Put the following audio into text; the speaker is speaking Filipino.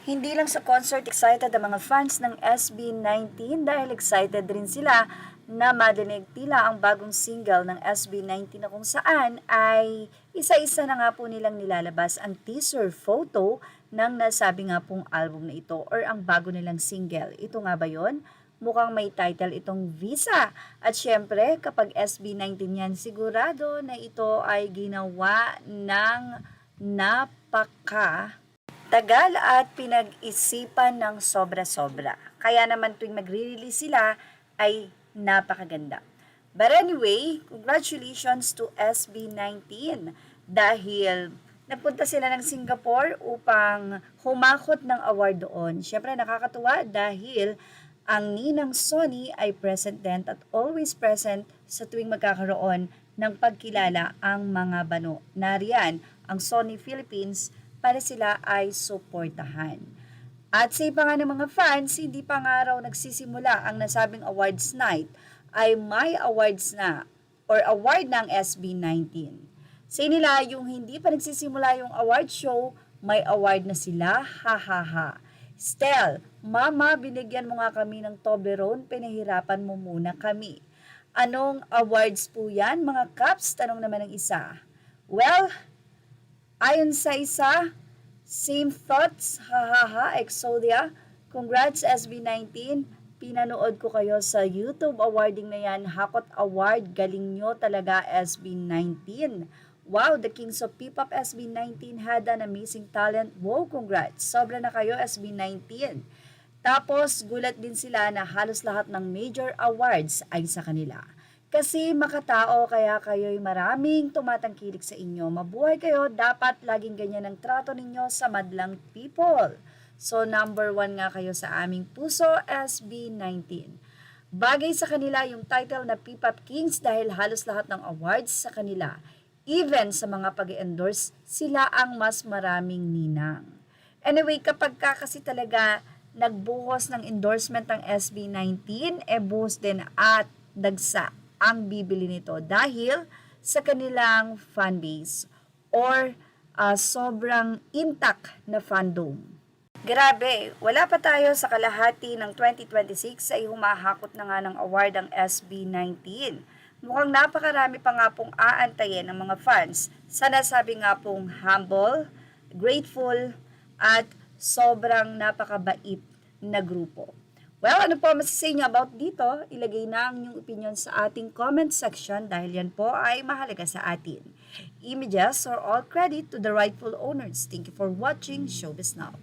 Hindi lang sa concert excited ang mga fans ng SB19 dahil excited rin sila na madinig tila ang bagong single ng SB19 na kung saan ay isa-isa na nga po nilang nilalabas ang teaser photo ng nasabi nga pong album na ito or ang bago nilang single. Ito nga ba yon? Mukhang may title itong Visa. At syempre, kapag SB19 yan, sigurado na ito ay ginawa ng napaka tagal at pinag-isipan ng sobra-sobra. Kaya naman tuwing magre-release sila ay napakaganda. But anyway, congratulations to SB19 dahil nagpunta sila ng Singapore upang humakot ng award doon. Siyempre nakakatuwa dahil ang ninang Sony ay present din at always present sa tuwing magkakaroon ng pagkilala ang mga bano. Nariyan ang Sony Philippines para sila ay suportahan. At sa iba nga ng mga fans, hindi pa nga raw nagsisimula ang nasabing awards night ay may awards na or award ng SB19. Sa nila, yung hindi pa nagsisimula yung award show, may award na sila, ha ha ha. Stel, Mama, binigyan mo nga kami ng Toblerone, pinahirapan mo muna kami. Anong awards po yan, mga Caps? Tanong naman ng isa. Well, ayon sa isa, same thoughts, hahaha, Exodia. Congrats SB19, pinanood ko kayo sa YouTube awarding na yan, Hakot Award, galing nyo talaga SB19. Wow, the Kings of P-Pop SB19 had an amazing talent. Wow, congrats, sobra na kayo SB19. Tapos, gulat din sila na halos lahat ng major awards ay sa kanila. Kasi makatao kaya kayo'y maraming tumatangkilik sa inyo. Mabuhay kayo, dapat laging ganyan ang trato ninyo sa madlang people. So number 1 nga kayo sa aming puso, SB19. Bagay sa kanila yung title na P-Pop Kings dahil halos lahat ng awards sa kanila. Even sa mga pag-endorse, sila ang mas maraming ninang. Anyway, kapag kasi talaga nagbuhos ng endorsement ng SB19, buhos din at dagsa ang bibili nito dahil sa kanilang fanbase or sobrang intact na fandom. Grabe, wala pa tayo sa kalahati ng 2026 ay humahakot na nga ng award ang SB19. Mukhang napakarami pa nga pong aantayin ng mga fans sa nasabi nga pong humble, grateful, at sobrang napakabait na grupo. Well, ano po masasay niyo about dito? Ilagay na ang inyong opinion sa ating comment section dahil yan po ay mahalaga sa atin. Images or all credit to the rightful owners. Thank you for watching Showbiz Now.